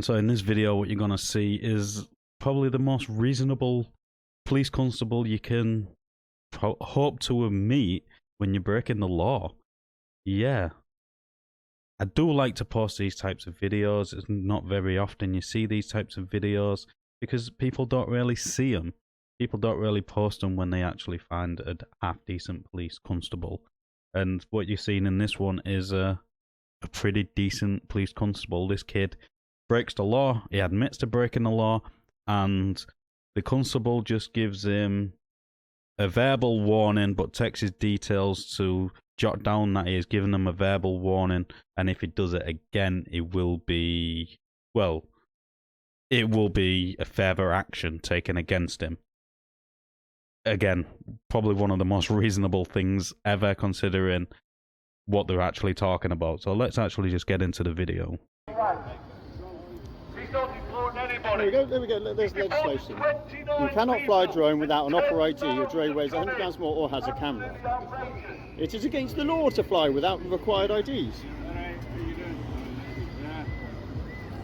And so in this video, what you're going to see is probably the most reasonable police constable you can hope to meet when you're breaking the law. Yeah. I do like to post these types of videos. It's not very often you see these types of videos because people don't really see them. People don't really post them when they actually find a half-decent police constable. And what you're seeing in this one is a pretty decent police constable. This kid breaks the law, he admits to breaking the law, and the constable just gives him a verbal warning but takes his details to jot down that he has given him a verbal warning, and if he does it again, it will be, well, it will be a further action taken against him. Again, probably one of the most reasonable things ever considering what they're actually talking about. So let's actually just get into the video. There we go, there's legislation. You cannot fly a drone without an operator. Your drone weighs 100 grams more or has a camera. It is against the law to fly without required IDs.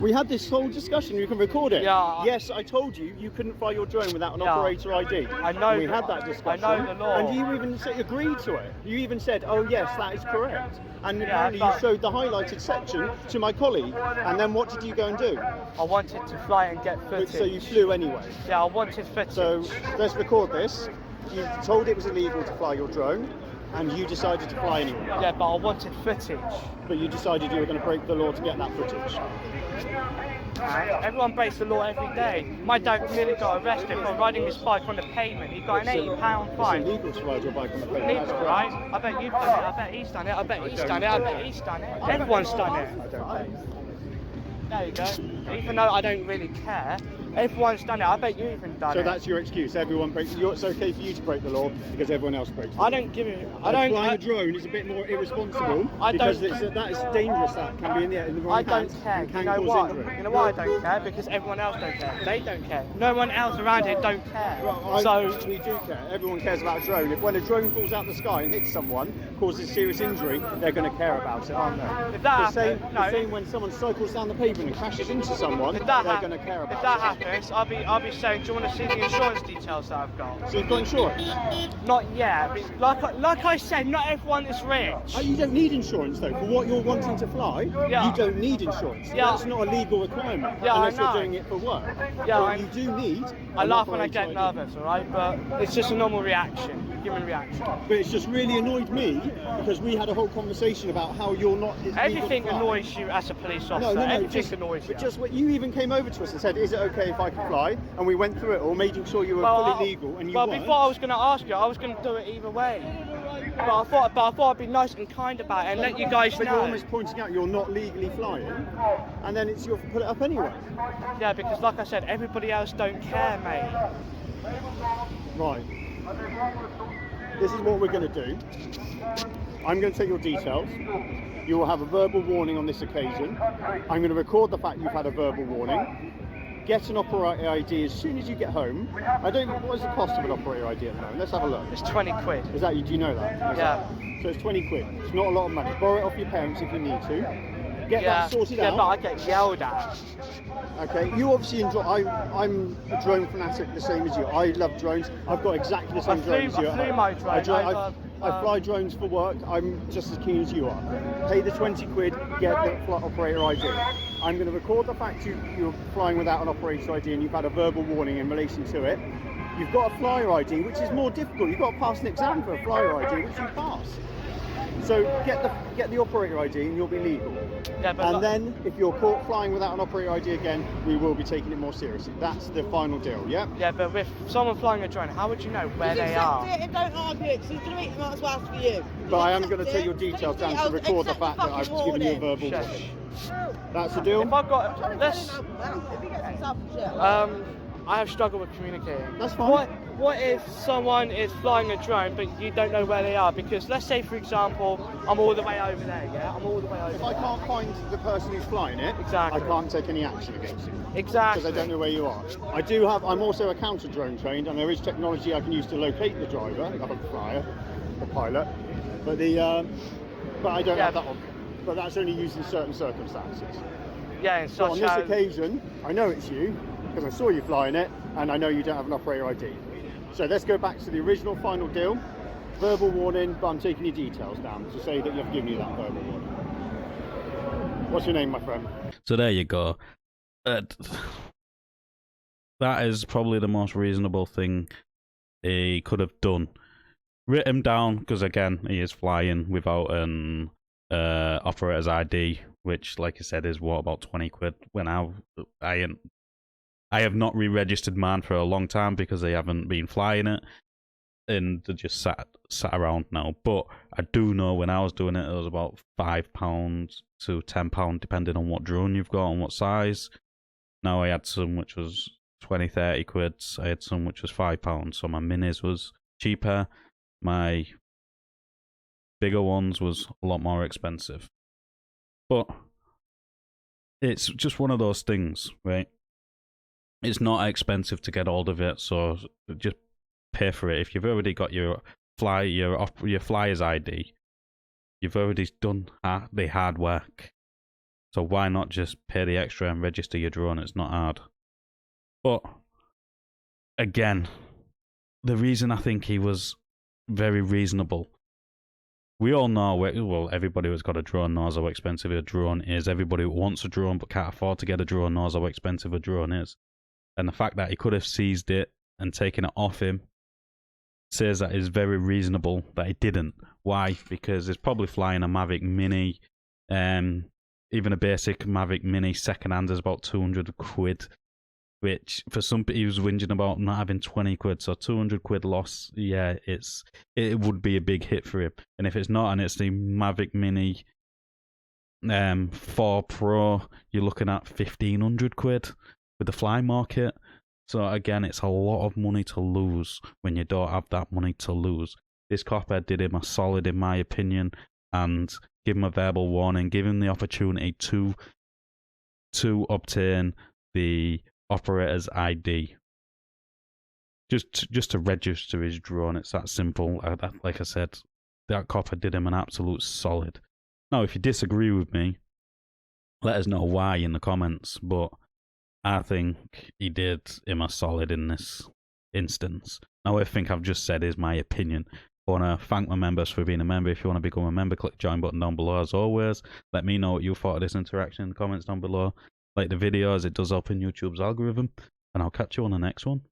We had this whole discussion, you can record it. Yeah. Yes, I told you you couldn't fly your drone without an operator ID. I know. We had that discussion. I know the law. And you even agreed to it. You even said, oh yes, that is correct. And apparently but you showed the highlighted section to my colleague. And then what did you go and do? I wanted to fly and get footage. So you flew anyway? Yeah, I wanted footage. So let's record this. You told it was illegal to fly your drone, and you decided to fly anyway. Yeah, but I wanted footage. But you decided you were going to break the law to get that footage. Everyone breaks the law every day. My dad nearly got arrested for riding his bike on the pavement. He got an £80 fine. It's illegal to ride your bike on the pavement. Legal, right? I bet you've done it. I bet he's done it. I bet he's done it. I bet he's done it. Everyone's done it. I don't know. There you go. Even though I don't really care, everyone's done it. I bet you even done it. So that's your excuse. Everyone breaks. It's okay for you to break the law because everyone else breaks the law. I don't give it. I don't. Flying a drone is a bit more irresponsible because that is dangerous. That can be in the wrong hands. I don't care. And can You know cause what? injury. You know why I don't care? Because everyone else don't care. They don't care. No one else around here don't care. Well, we do care. Everyone cares about a drone. If when a drone falls out the sky and hits someone, causes serious injury, they're going to care about it, aren't they? If that the same when someone cycles down the pavement and crashes into someone, they're going to care about it. If that happens, I'll be saying, do you want to see the insurance details that I've got? So you've got insurance? Not yet. Like I said, not everyone is rich. You don't need insurance though. For what you're wanting to fly, you don't need insurance. Yeah. That's not a legal requirement Yeah, unless you're doing it for work. Yeah, but you do need. I laugh when I get nervous, alright? But it's just a normal reaction, human reaction. But it's just really annoyed me because we had a whole conversation about how you're not. Everything annoys you as a police officer. No, everything annoys you. But just what you even came over to us and said, "Is it okay if I can fly?" And we went through it all, making sure you were fully legal, and you weren't. Before I was going to ask you, I was going to do it either way. But I thought I'd be nice and kind about it and let you guys know. But you're almost pointing out you're not legally flying, and then it's your put it up anyway. Yeah, because like I said, everybody else don't care, mate. Right. This is what we're going to do. I'm going to take your details. You will have a verbal warning on this occasion. I'm going to record the fact you've had a verbal warning. Get an operator ID as soon as you get home. What is the cost of an operator ID at the moment? Let's have a look. It's 20 quid. Is that, do you know that? So it's 20 quid. It's not a lot of money. Borrow it off your parents if you need to. Get that sorted out. Yeah, but I get yelled at. Okay, you obviously enjoy. I'm a drone fanatic the same as you. I love drones. I've got exactly the same drone as you. I flew my drone. I fly drones for work. I'm just as keen as you are. Pay the 20 quid, get the flight operator ID. I'm going to record the fact you're flying without an operator ID and you've had a verbal warning in relation to it. You've got a flyer ID, which is more difficult. You've got to pass an exam for a flyer ID, which you pass. So get the operator ID and you'll be legal. Yeah, and then if you're caught flying without an operator ID again, we will be taking it more seriously. That's the final deal, yeah? Yeah, but with someone flying a drone, how would you know where they are? Accept it and don't argue it, because he's going to make might as well ask for you. But I am going to take your details down to record the fact that I've given you a verbal warning. That's the deal? If I've got... Let's... If he gets himself in jail. I have struggled with communicating. That's fine. What if someone is flying a drone but you don't know where they are? Because let's say, for example, I'm all the way over there, yeah? I'm all the way over If I can't find the person who's flying it, exactly, I can't take any action against you. Exactly. Because I don't know where you are. I'm also a counter drone trained, and there is technology I can use to locate the driver, the flyer, the pilot. But I don't have that on. But that's only used in certain circumstances. Yeah, in So such on this a... occasion, I know it's you because I saw you flying it, and I know you don't have an operator ID. So let's go back to the original final deal. Verbal warning, but I'm taking your details down to say that you've given you that verbal warning. What's your name, my friend? So there you go. That is probably the most reasonable thing he could have done. Writ him down, because again, he is flying without an operator's ID, which, like I said, is what, about 20 quid. When I have not re-registered mine for a long time because they haven't been flying it, and they're just sat around now. But I do know when I was doing it, it was about £5 to £10, depending on what drone you've got and what size. Now I had some which was 20-30 quid. I had some which was £5, so my minis was cheaper. My bigger ones was a lot more expensive. But it's just one of those things, right? It's not expensive to get hold of it, so just pay for it. If you've already got your flyer's ID, you've already done the hard work. So why not just pay the extra and register your drone? It's not hard. But again, the reason I think he was very reasonable, we all know, well, everybody who's got a drone knows how expensive a drone is. Everybody who wants a drone but can't afford to get a drone knows how expensive a drone is. And the fact that he could have seized it and taken it off him says that it's very reasonable that he didn't. Why? Because he's probably flying a Mavic Mini. Even a basic Mavic Mini second-hand is about 200 quid, which for some people he was whinging about not having 20 quid. So 200 quid loss, yeah, it would be a big hit for him. And if it's not, and it's the Mavic Mini 4 Pro, you're looking at 1,500 quid with the fly market. So again, it's a lot of money to lose when you don't have that money to lose. This copper did him a solid, in my opinion, and give him a verbal warning, give him the opportunity to obtain the operator's ID. Just to register his drone. It's that simple. Like I said, that copper did him an absolute solid. Now, if you disagree with me, let us know why in the comments, but I think he did him a solid in this instance. Now, everything I've just said is my opinion. I want to thank my members for being a member. If you want to become a member, click the join button down below as always. Let me know what you thought of this interaction in the comments down below. Like the video as it does help in YouTube's algorithm. And I'll catch you on the next one.